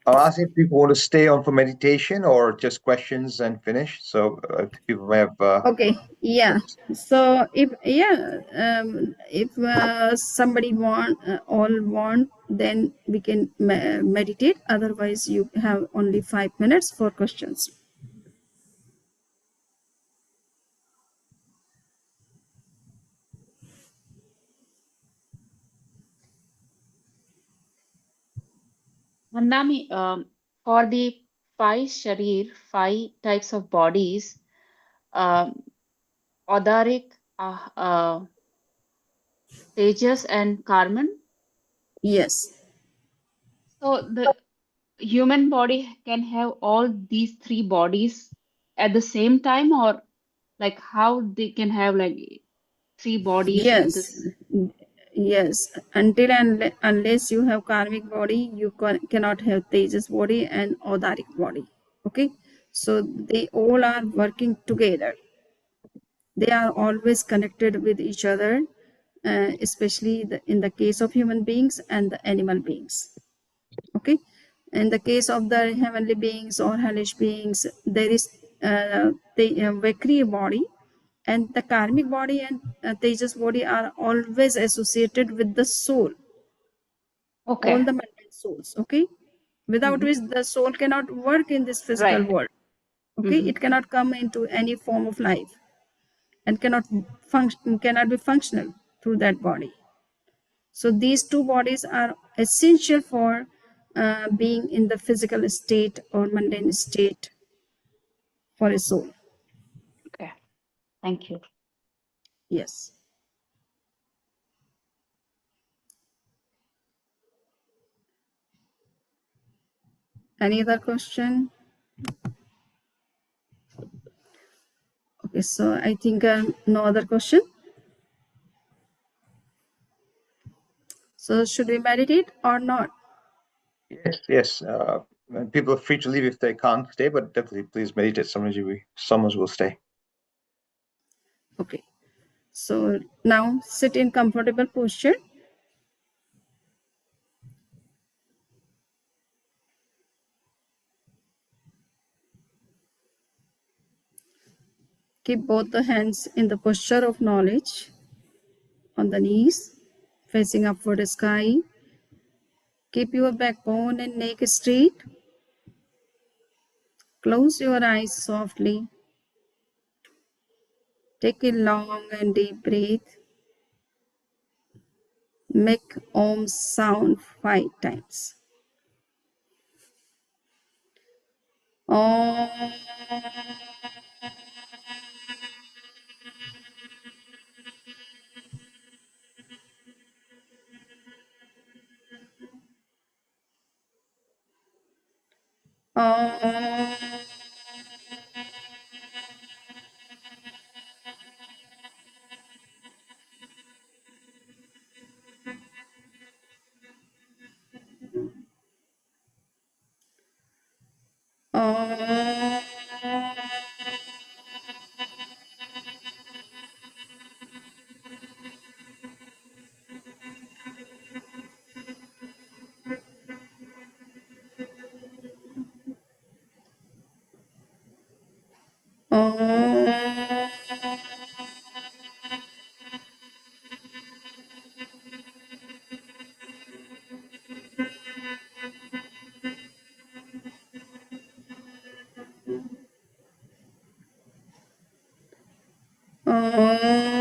I'll ask if people want to stay on for meditation or just questions and finish. So people may have. Okay, yeah. So if somebody all want, then we can meditate. Otherwise, you have only 5 minutes for questions. Vandami, for the 5 sharir, 5 types of bodies, Odaric, Tejas, and Karman. Yes. So the human body can have all these three bodies at the same time, or like how they can have like three bodies in Yes, this? yes. Until and unless you have karmic body, you cannot have Tejas body and Audaric body. Okay, so they all are working together. They are always connected with each other, especially in the case of human beings and the animal beings. Okay, in the case of the heavenly beings or hellish beings, there is the Vakriya body, and the karmic body and Tejas body are always associated with the soul, all Okay. the mundane souls. Okay, without which the soul cannot work in this physical Right. world. Okay, Mhm. it cannot come into any form of life and cannot be functional through that body. So these two bodies are essential for being in the physical state or mundane state for a soul. Okay. Thank you. Yes. Any other question? Okay, so I think no other question. So should we meditate or not? Yes, yes. And people are free to leave if they can't stay, but definitely please meditate. Someone will stay. Okay. So now sit in comfortable posture. Keep both the hands in the posture of knowledge on the knees, facing upward sky. Keep your backbone and neck straight. Close your eyes softly. Take a long and deep breath. Make Om sound 5 times. Om. Om. Om. Om. Om.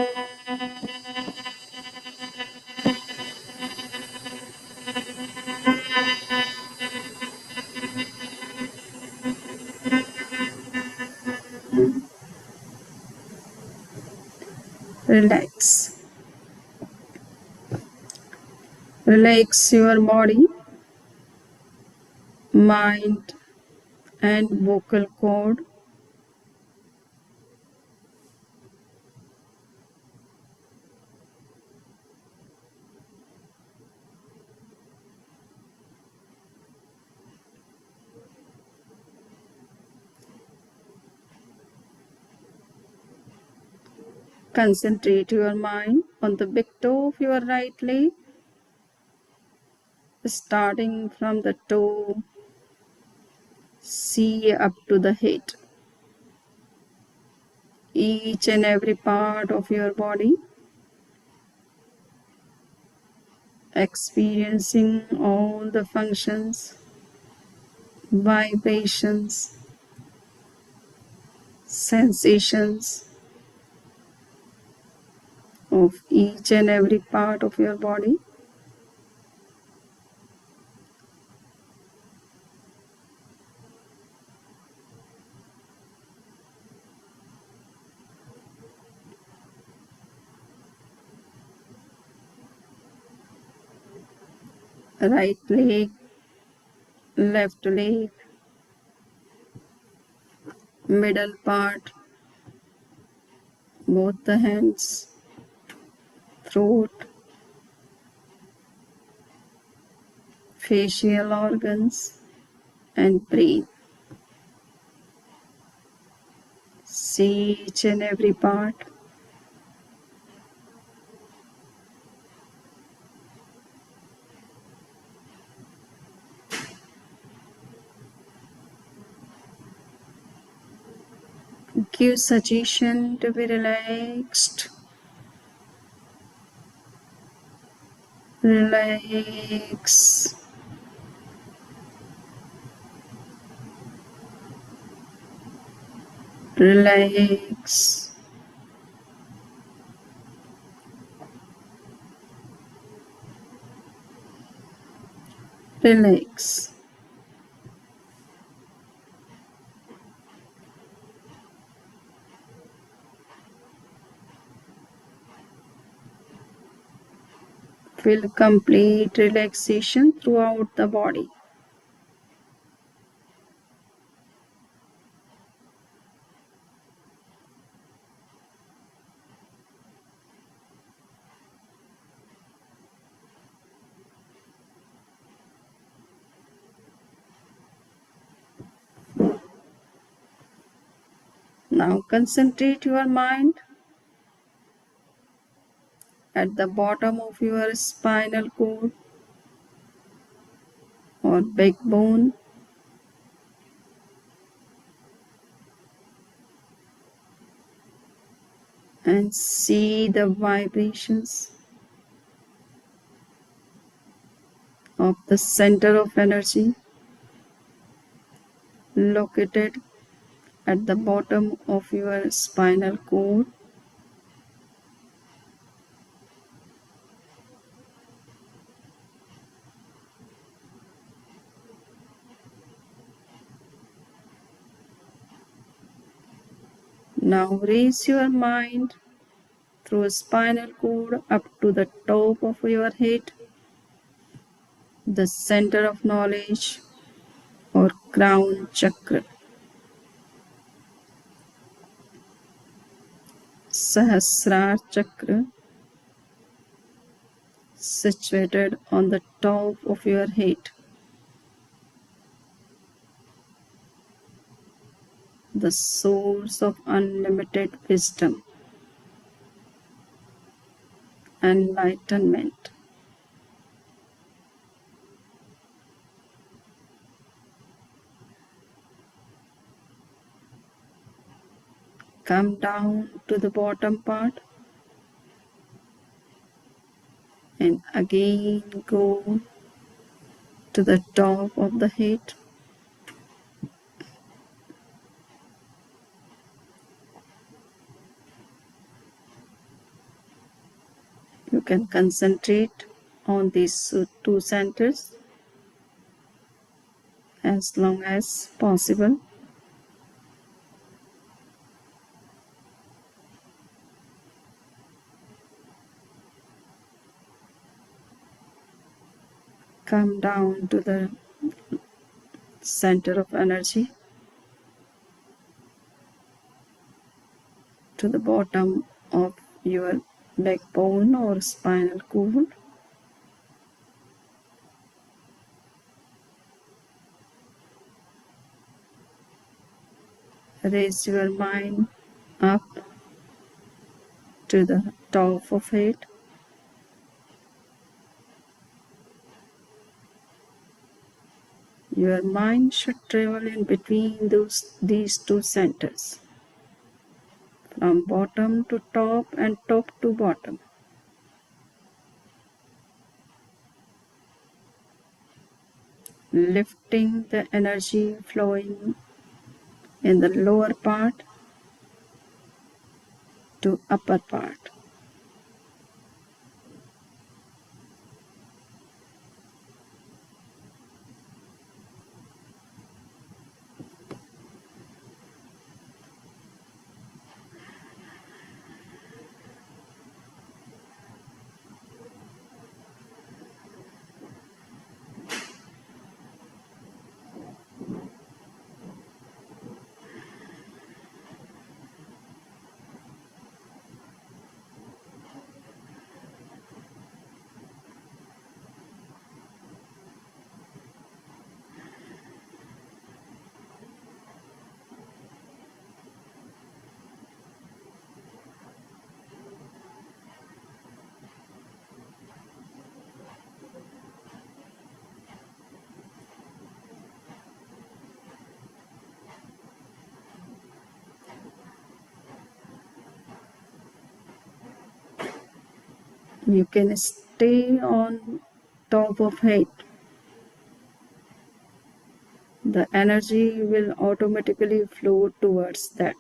Relax. Relax your body, mind, and vocal cord. Concentrate your mind on the big toe of your right leg, starting from the toe, see up to the head. Each and every part of your body, experiencing all the functions, vibrations, sensations of each and every part of your body. Right leg, left leg, middle part, both the hands, throat, facial organs, and brain. See each and every part. Give suggestion to be relaxed. Relax. Relax. Relax. Feel complete relaxation throughout the body. Now concentrate your mind at the bottom of your spinal cord or backbone. And see the vibrations of the center of energy located at the bottom of your spinal cord. Now raise your mind through spinal cord up to the top of your head, the center of knowledge or crown chakra. Sahasrara chakra, situated on the top of your head. The source of unlimited wisdom, enlightenment. Come down to the bottom part and again go to the top of the head. You can concentrate on these two centers as long as possible. Come down to the center of energy, to the bottom of your backbone or spinal cord. Raise your mind up to the top of it. Your mind should travel in between these two centers, from bottom to top and top to bottom. Lifting the energy flowing in the lower part to upper part. You can stay on top of it. The energy will automatically flow towards that.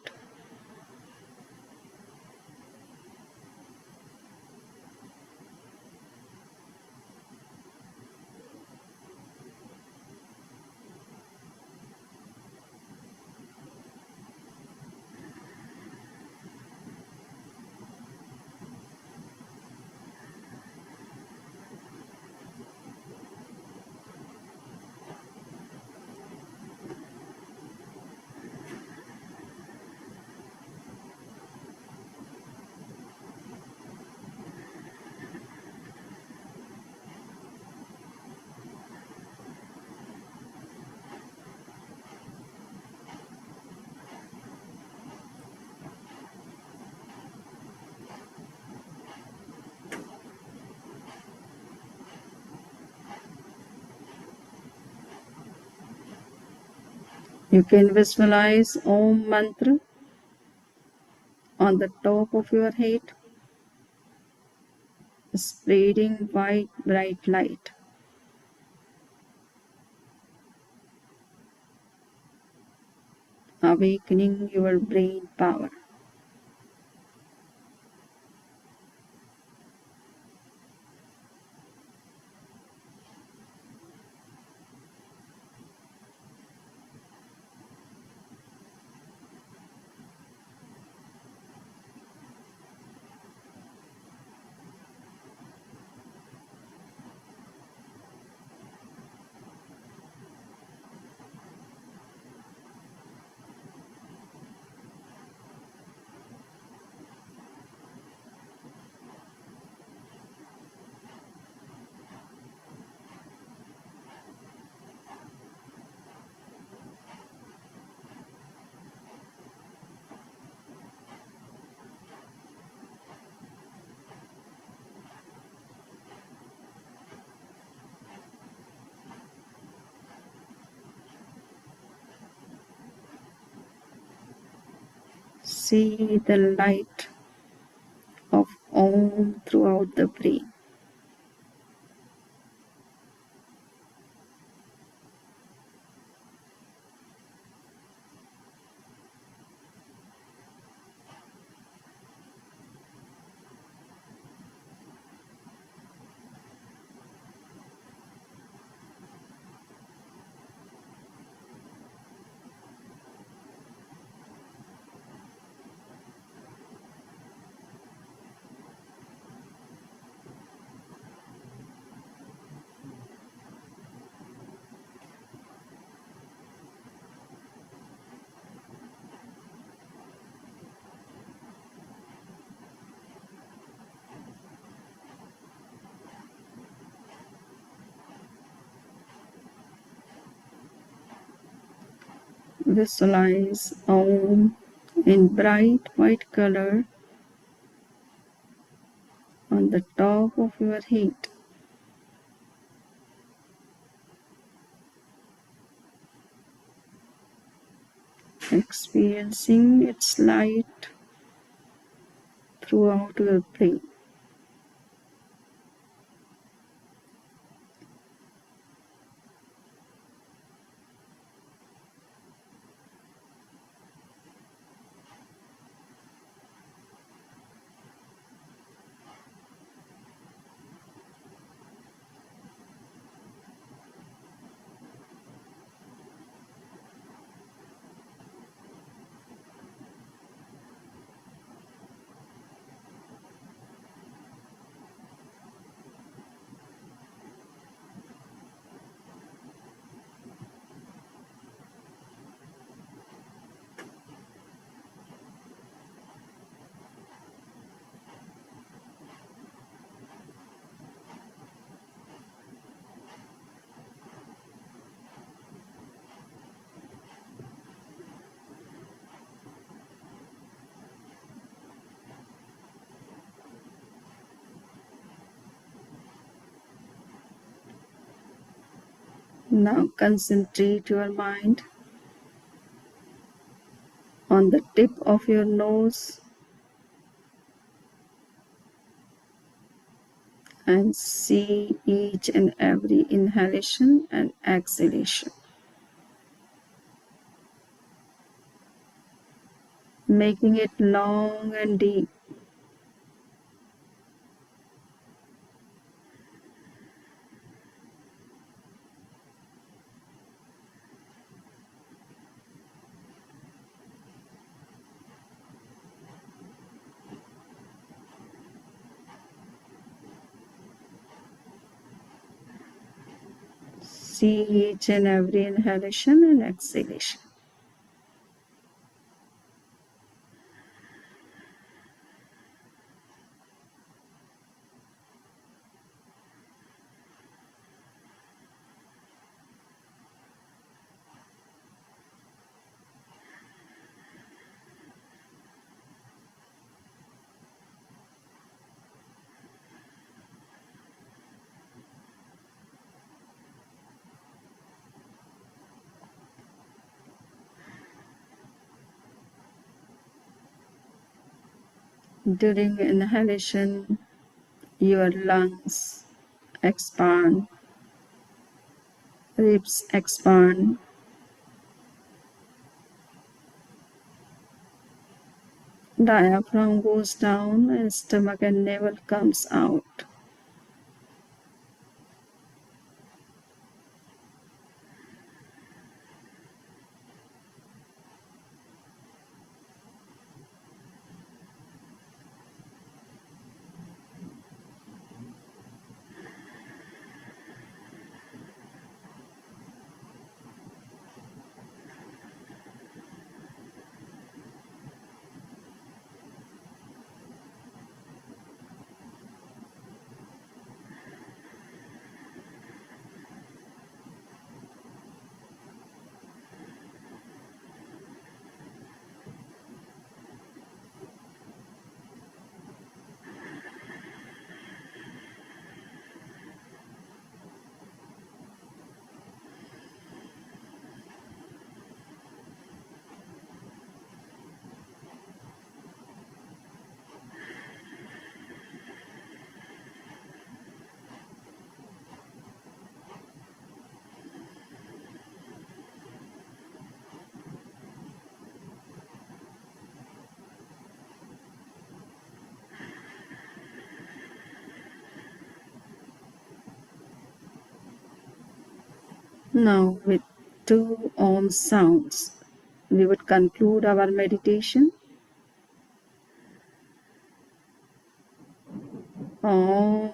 You can visualize Om mantra on the top of your head, spreading white bright light. Awakening your brain power. See the light of Om throughout the brain. Visualize Om in bright white color on the top of your head. Experiencing its light throughout your brain. Now concentrate your mind on the tip of your nose and see each and every inhalation and exhalation. Making it long and deep. See each and every inhalation and exhalation. During inhalation, your lungs expand, ribs expand, diaphragm goes down, and stomach and navel comes out. Now, with 2 Om sounds, we would conclude our meditation. Om.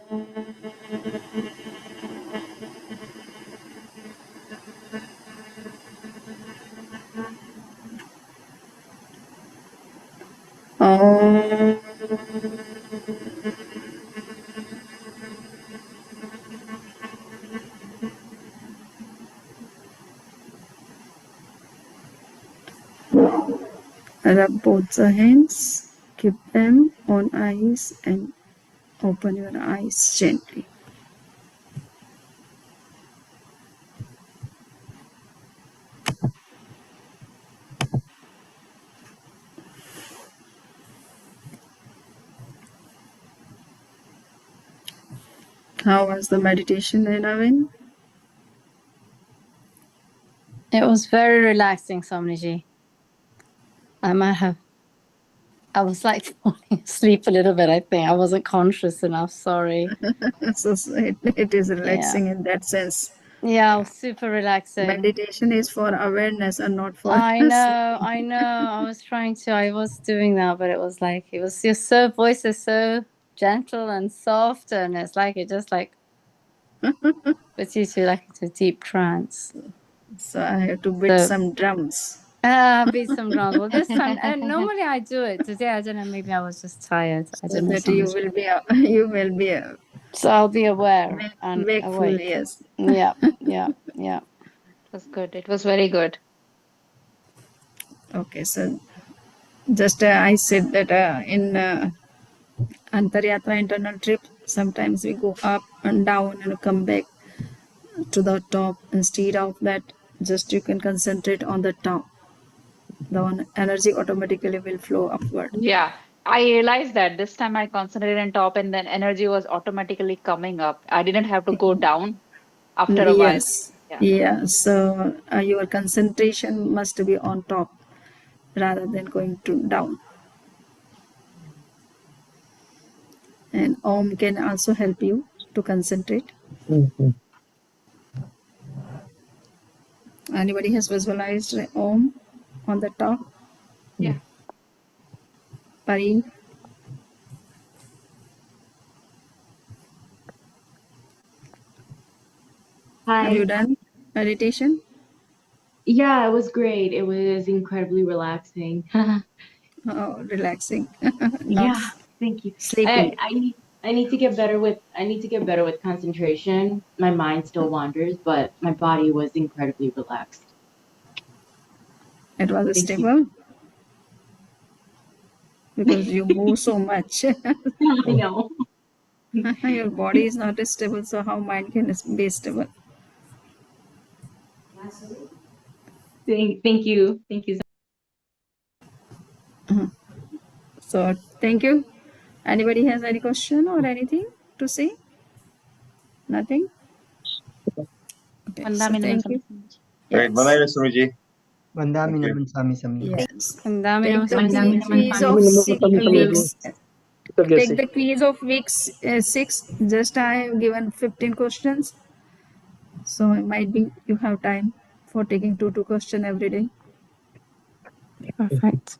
Om. Rub both the hands, keep them on eyes, and open your eyes gently. How was the meditation, Navin? It was very relaxing, Somniji. I was like falling asleep a little bit, I think. I wasn't conscious enough, sorry. So it is relaxing in that sense. Yeah, it was super relaxing. Meditation is for awareness and not for I know. I was doing that, but it was your voice is so gentle and soft, and it's like it just like puts you to like into a deep trance. So I have to beat some drums. Beat some drums. Well, this time, and normally I do it. Today I don't know. Maybe I was just tired. I don't know. That you will be So I'll be aware and wakeful. awake. Yes. Yeah. It was good. It was very good. Okay, so just I said that in Antaryatra internal trip, sometimes we go up and down and come back to the top. Instead of that, just you can concentrate on the top. The one energy automatically will flow upward. Yeah. I realized that this time I concentrated on top and then energy was automatically coming up. I didn't have to go down after a while. Yes. Yeah. Yeah. So your concentration must be on top rather than going to down. And Om can also help you to concentrate. Anybody has visualized Om on the top? Yeah. Pareen? Have you Hi. done meditation? Yeah, it was great. It was incredibly relaxing. Oh, relaxing. Yeah, Not thank you. sleeping. I need to get better with concentration. My mind still wanders, but my body was incredibly relaxed. It was Thank you. stable because you move so much. I know. Your body is not stable, so how mind can be stable? Thank you. Thank you. So thank you. Anybody has any question or anything to say? Nothing? Okay, so Vandaminam thank you. Great. Yes. Manai Suruji. Vandami Thank you. Naman Sami Sami. Yes. Vandaminam Take the Swami. quiz of weeks. Take the quiz of weeks 6. Just I have given 15 questions. So it might be you have time for taking 2 questions every day. Perfect.